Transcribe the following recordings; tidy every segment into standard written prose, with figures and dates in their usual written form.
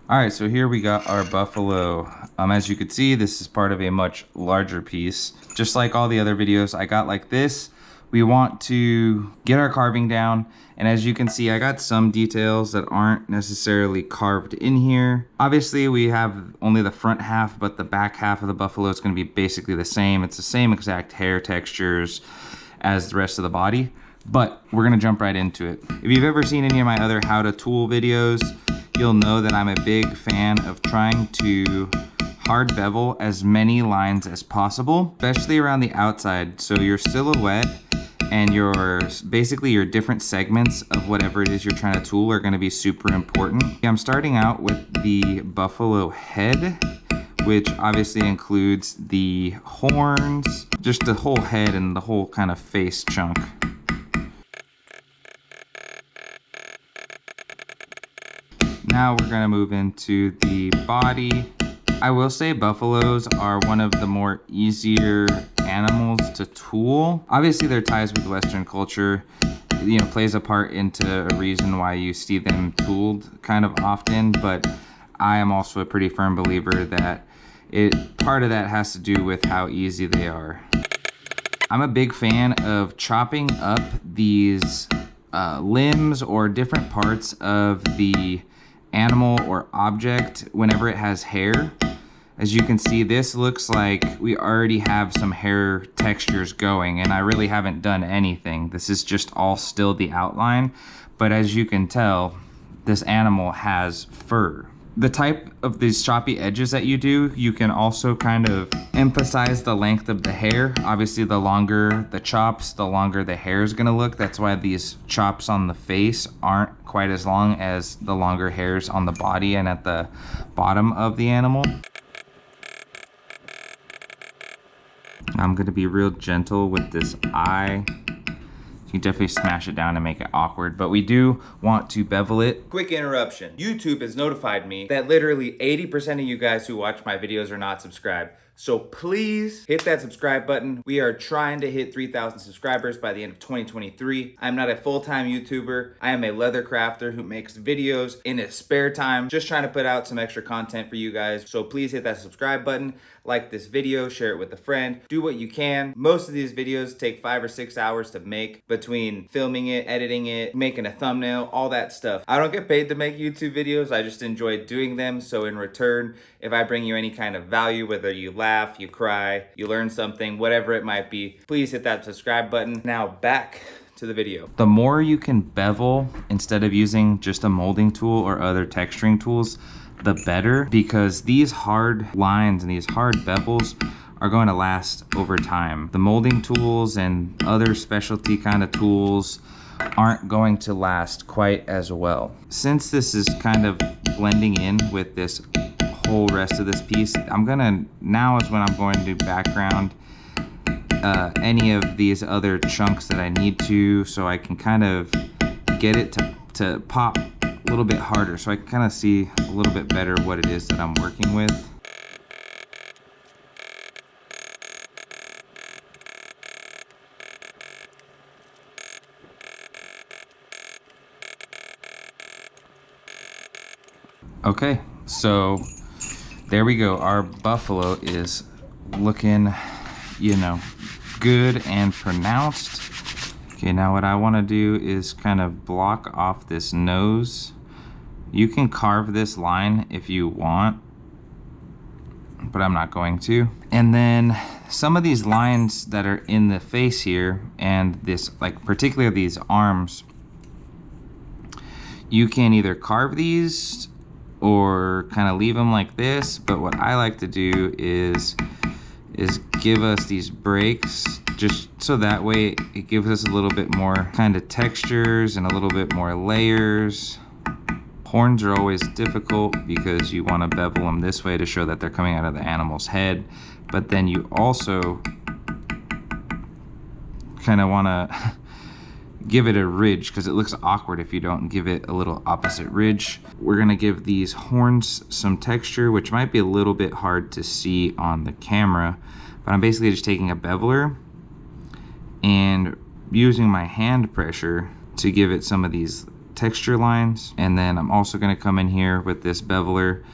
All right, so here we got our buffalo. As you could see, this is part of a much larger piece. Just like all the other videos I got like this, we want to get our carving down. And as you can see, I got some details that aren't necessarily carved in here. Obviously, we have only the front half, but the back half of the buffalo is gonna be basically the same. It's the same exact hair textures as the rest of the body, but we're gonna jump right into it. If you've ever seen any of my other how to tool videos, you'll know that I'm a big fan of trying to hard bevel as many lines as possible, especially around the outside. So your silhouette and basically your different segments of whatever it is you're trying to tool are gonna be super important. I'm starting out with the buffalo head, which obviously includes the horns, just the whole head and the whole kind of face chunk. Now we're gonna move into the body. I will say buffaloes are one of the more easier animals to tool. Obviously their ties with Western culture, plays a part into a reason why you see them tooled kind of often, but I am also a pretty firm believer that part of that has to do with how easy they are. I'm a big fan of chopping up these limbs or different parts of the animal or object whenever it has hair. As you can see, this looks like we already have some hair textures going, and I really haven't done anything. This is just all still the outline, but as you can tell, this animal has fur. The type of these choppy edges that you do, you can also kind of emphasize the length of the hair. Obviously, the longer the chops, the longer the hair is gonna look. That's why these chops on the face aren't quite as long as the longer hairs on the body and at the bottom of the animal. I'm gonna be real gentle with this eye. You can definitely smash it down and make it awkward, but we do want to bevel it. Quick interruption. YouTube has notified me that literally 80% of you guys who watch my videos are not subscribed. So please hit that subscribe button. We are trying to hit 3,000 subscribers by the end of 2023. I'm not a full-time YouTuber. I am a leather crafter who makes videos in his spare time, just trying to put out some extra content for you guys. So please hit that subscribe button, like this video, share it with a friend, do what you can. Most of these videos take 5 or 6 hours to make between filming it, editing it, making a thumbnail, all that stuff. I don't get paid to make YouTube videos. I just enjoy doing them. So in return, if I bring you any kind of value, whether you laugh, you cry, you learn something, whatever it might be, please hit that subscribe button. Now back to the video. The more you can bevel instead of using just a molding tool or other texturing tools, the better, because these hard lines and these hard bevels are going to last over time. The molding tools and other specialty kind of tools aren't going to last quite as well. Since this is kind of blending in with this whole rest of this piece, now is when I'm going to background any of these other chunks that I need to, so I can kind of get it to pop a little bit harder, so I can kind of see a little bit better what it is that I'm working with. Okay, so there we go. Our buffalo is looking, good and pronounced. Okay, now what I want to do is kind of block off this nose. You can carve this line if you want, but I'm not going to. And then some of these lines that are in the face here, and this, like particularly these arms, you can either carve these or kind of leave them like this, but what I like to do is give us these breaks, just so that way it gives us a little bit more kind of textures and a little bit more layers. Horns are always difficult because you want to bevel them this way to show that they're coming out of the animal's head, but then you also kind of want to give it a ridge because it looks awkward if you don't give it a little opposite ridge. We're gonna give these horns some texture, which might be a little bit hard to see on the camera, but I'm basically just taking a beveler and using my hand pressure to give it some of these texture lines. And then I'm also gonna come in here with this beveler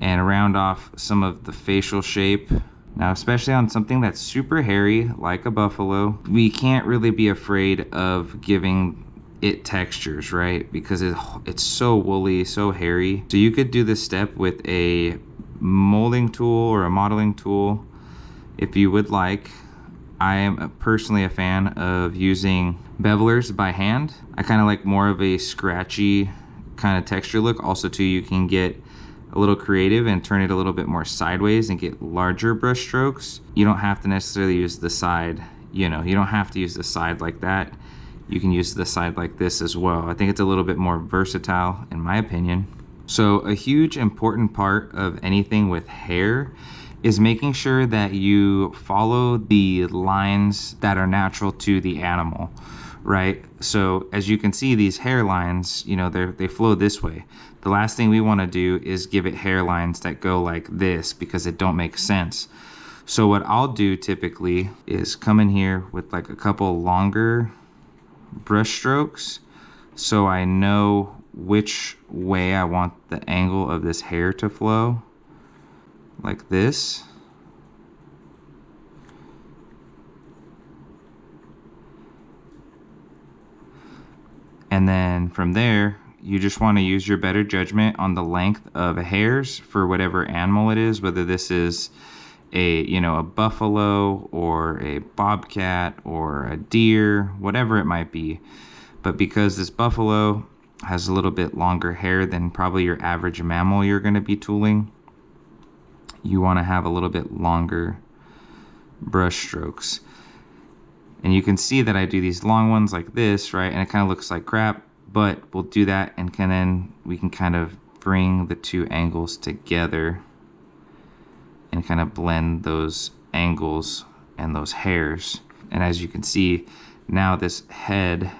and round off some of the facial shape. Now, especially on something that's super hairy, like a buffalo, we can't really be afraid of giving it textures, right? Because it's so woolly, so hairy. So you could do this step with a molding tool or a modeling tool if you would like. I am personally a fan of using bevelers by hand. I kind of like more of a scratchy kind of texture look. Also too, you can get a little creative and turn it a little bit more sideways and get larger brush strokes. You don't have to necessarily use the side, you don't have to use the side like that. You can use the side like this as well. I think it's a little bit more versatile in my opinion. So a huge important part of anything with hair is making sure that you follow the lines that are natural to the animal, right? So as you can see, these hairlines, they flow this way. The last thing we want to do is give it hairlines that go like this because it don't make sense. So what I'll do typically is come in here with like a couple longer brush strokes so I know which way I want the angle of this hair to flow, like this. And then from there, you just want to use your better judgment on the length of hairs for whatever animal it is, whether this is a buffalo or a bobcat or a deer, whatever it might be. But because this buffalo has a little bit longer hair than probably your average mammal you're going to be tooling, you want to have a little bit longer brush strokes. And you can see that I do these long ones like this, right? And it kind of looks like crap, but we'll do that and then we can kind of bring the two angles together and kind of blend those angles and those hairs. And as you can see, now this head,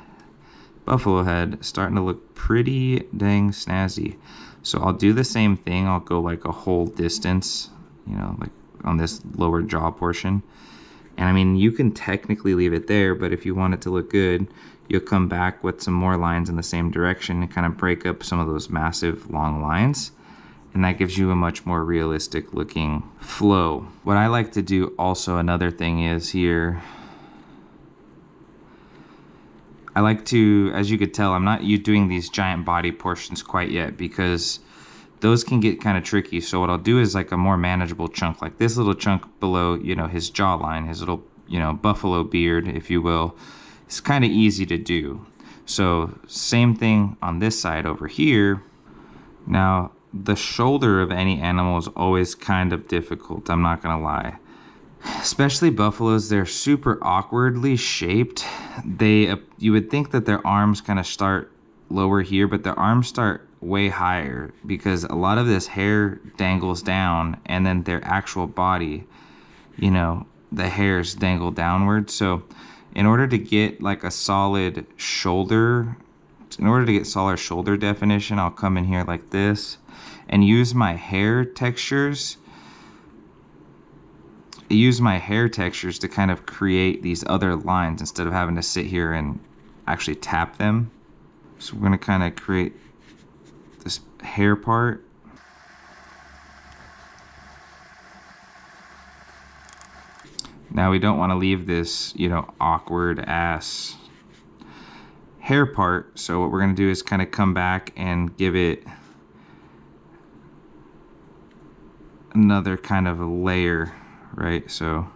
buffalo head, is starting to look pretty dang snazzy. So I'll do the same thing. I'll go like a whole distance, like on this lower jaw portion. And I mean, you can technically leave it there, but if you want it to look good, you'll come back with some more lines in the same direction and kind of break up some of those massive long lines. And that gives you a much more realistic looking flow. What I like to do also, another thing is here, I like to, as you could tell, I'm not doing these giant body portions quite yet because those can get kind of tricky. So what I'll do is like a more manageable chunk, like this little chunk below, his jawline, his little, buffalo beard, if you will. It's kind of easy to do. So same thing on this side over here. Now, the shoulder of any animal is always kind of difficult, I'm not gonna lie. Especially buffaloes, they're super awkwardly shaped. You would think that their arms kind of start lower here, but their arms start way higher because a lot of this hair dangles down and then their actual body, the hairs dangle downward. So in order to get like a solid shoulder, definition, I'll come in here like this and use my hair textures. To kind of create these other lines instead of having to sit here and actually tap them. So we're going to kind of create this hair part. Now we don't want to leave this, awkward ass hair part. So what we're going to do is kind of come back and give it another kind of a layer, right? So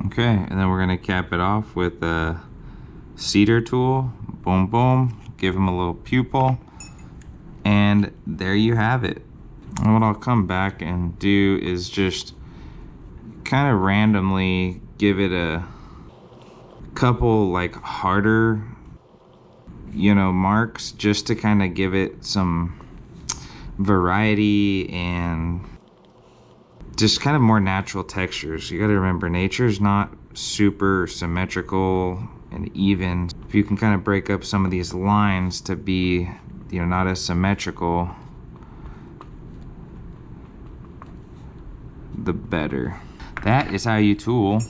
okay, and then we're going to cap it off with a cedar tool. Boom, boom. Give him a little pupil. And there you have it. And what I'll come back and do is just kind of randomly give it a couple like harder, marks just to kind of give it some variety and just kind of more natural textures. You got to remember, nature's not super symmetrical. and even. If you can kind of break up some of these lines to be, you know, not as symmetrical, the better. That is how you tool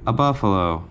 a buffalo.